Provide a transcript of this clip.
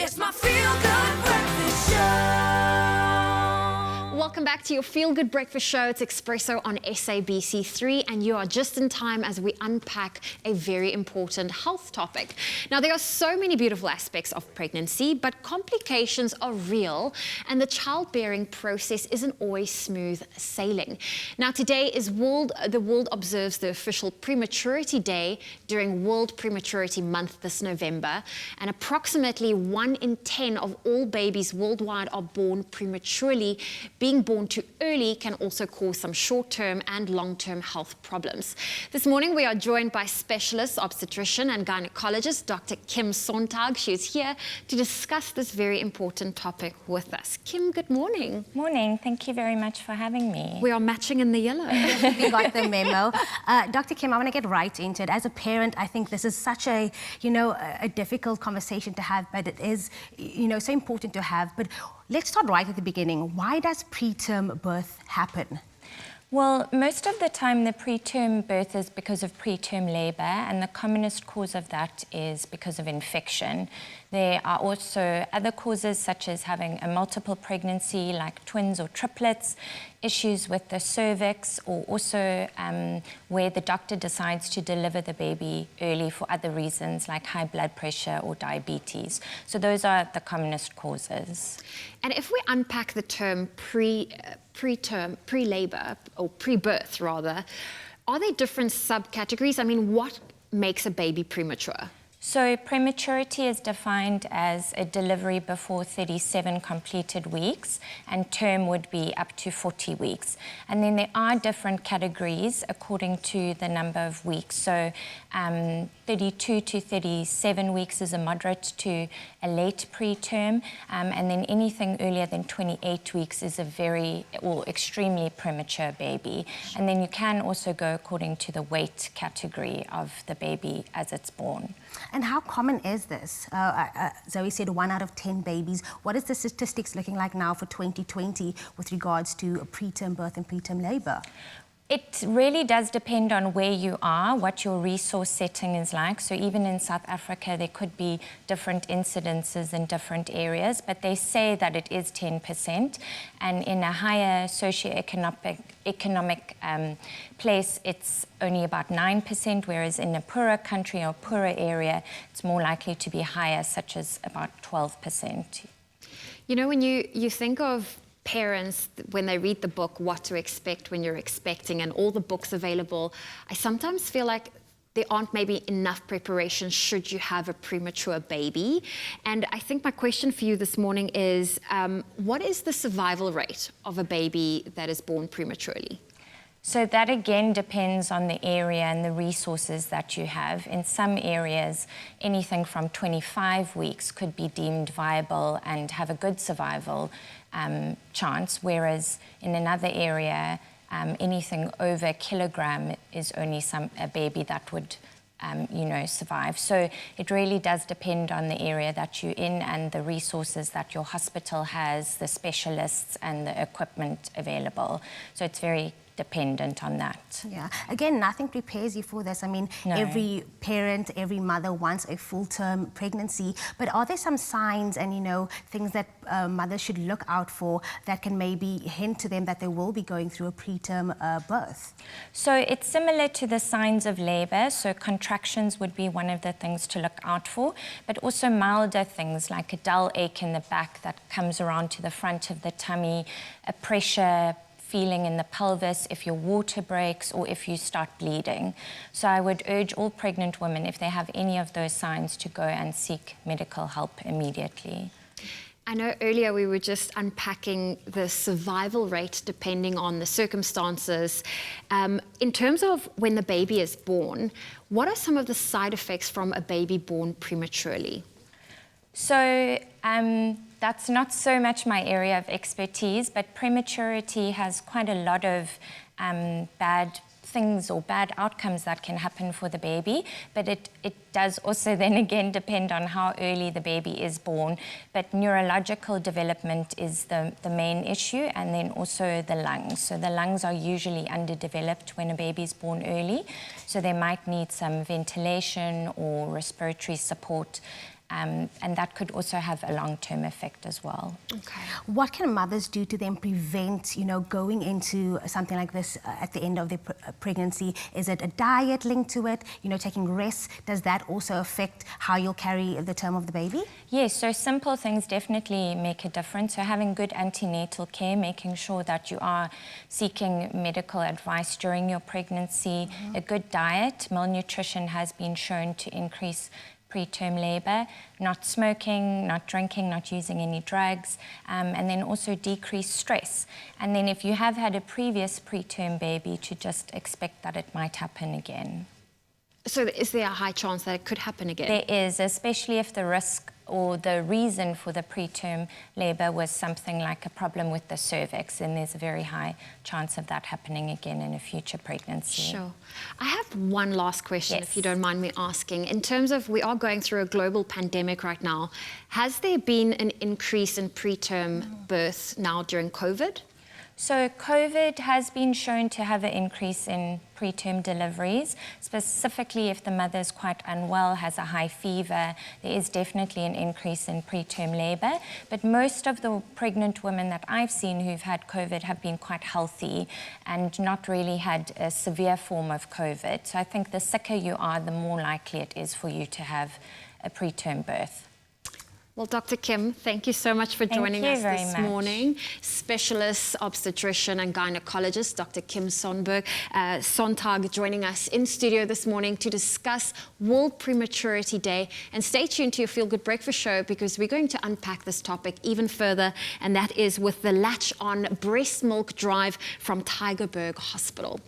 It's my feel-good breakfast show. Welcome back to your Feel Good Breakfast Show. It's Expresso on SABC3, and you are just in time as we unpack a very important health topic. Now, there are so many beautiful aspects of pregnancy, but complications are real, and the childbearing process isn't always smooth sailing. Now, today is the world observes the official Prematurity Day during World Prematurity Month this November, and approximately 1 in 10 of all babies worldwide are born prematurely. Being born too early can also cause some short-term and long-term health problems. This morning, we are joined by specialist obstetrician and gynecologist, Dr. Kim Sonntag. She is here to discuss this very important topic with us. Kim, good morning. Morning. Thank you very much for having me. We are matching in the yellow. We got the memo. Dr. Kim, I want to get right into it. As a parent, I think this is such a difficult conversation to have, but it is, so important to have. But let's start right at the beginning. Why does preterm birth happen? Well, most of the time the preterm birth is because of preterm labor, and the commonest cause of that is because of infection. There are also other causes such as having a multiple pregnancy like twins or triplets, issues with the cervix, or also where the doctor decides to deliver the baby early for other reasons like high blood pressure or diabetes. So those are the commonest causes. And if we unpack the term preterm, pre-labor, or pre-birth rather, are there different subcategories? I mean, what makes a baby premature? So prematurity is defined as a delivery before 37 completed weeks, and term would be up to 40 weeks. And then there are different categories according to the number of weeks. So 32 to 37 weeks is a moderate to a late preterm, and then anything earlier than 28 weeks is a very or extremely premature baby. And then you can also go according to the weight category of the baby as it's born. And how common is this? Zoe said 1 out of 10 babies. What is the statistics looking like now for 2020 with regards to preterm birth and preterm labor? It really does depend on where you are, what your resource setting is like. So even in South Africa, there could be different incidences in different areas, but they say that it is 10%. And in a higher socioeconomic place, it's only about 9%, whereas in a poorer country or poorer area, it's more likely to be higher, such as about 12%. You know, when you think of parents, when they read the book, What to Expect When You're Expecting, and all the books available, I sometimes feel like there aren't maybe enough preparation should you have a premature baby. And I think my question for you this morning is, what is the survival rate of a baby that is born prematurely? So that again depends on the area and the resources that you have. In some areas, anything from 25 weeks could be deemed viable and have a good survival chance, whereas in another area, anything over a kilogram is only a baby that would survive. So it really does depend on the area that you're in and the resources that your hospital has, the specialists and the equipment available. So it's very dependent on that. Yeah. Again, nothing prepares you for this. I mean, No. Every parent, every mother wants a full-term pregnancy, but are there some signs and, things that mothers should look out for that can maybe hint to them that they will be going through a preterm birth? So it's similar to the signs of labor. So contractions would be one of the things to look out for, but also milder things like a dull ache in the back that comes around to the front of the tummy, a pressure feeling in the pelvis, if your water breaks or if you start bleeding. So I would urge all pregnant women, if they have any of those signs, to go and seek medical help immediately. I know earlier we were just unpacking the survival rate depending on the circumstances. In terms of when the baby is born, what are some of the side effects from a baby born prematurely? So that's not so much my area of expertise, but prematurity has quite a lot of bad things or bad outcomes that can happen for the baby, but it does also then again depend on how early the baby is born. But neurological development is the main issue, and then also the lungs. So the lungs are usually underdeveloped when a baby is born early, so they might need some ventilation or respiratory support and that could also have a long-term effect as well. Okay. What can mothers do to then prevent, going into something like this at the end of their pregnancy? Is it a diet linked to it? Taking rest, does that also affect how you'll carry the term of the baby? Yes, so simple things definitely make a difference. So having good antenatal care, making sure that you are seeking medical advice during your pregnancy, a good diet. Malnutrition has been shown to increase preterm labour, not smoking, not drinking, not using any drugs, and then also decrease stress. And then if you have had a previous preterm baby, to just expect that it might happen again. So is there a high chance that it could happen again? There is, especially if the risk or the reason for the preterm labour was something like a problem with the cervix, and there's a very high chance of that happening again in a future pregnancy. Sure. I have one last question, Yes. if you don't mind me asking. In terms of, we are going through a global pandemic right now, has there been an increase in preterm births now during COVID? So COVID has been shown to have an increase in preterm deliveries, specifically if the mother is quite unwell, has a high fever, there is definitely an increase in preterm labour. But most of the pregnant women that I've seen who've had COVID have been quite healthy and not really had a severe form of COVID. So I think the sicker you are, the more likely it is for you to have a preterm birth. Well, Dr. Kim, thank you so much for joining us this morning. Specialist obstetrician and gynecologist, Dr. Kim Sonntag, joining us in studio this morning to discuss World Prematurity Day. And stay tuned to your Feel Good Breakfast show, because we're going to unpack this topic even further, and that is with the Latch On breast milk drive from Tygerberg Hospital.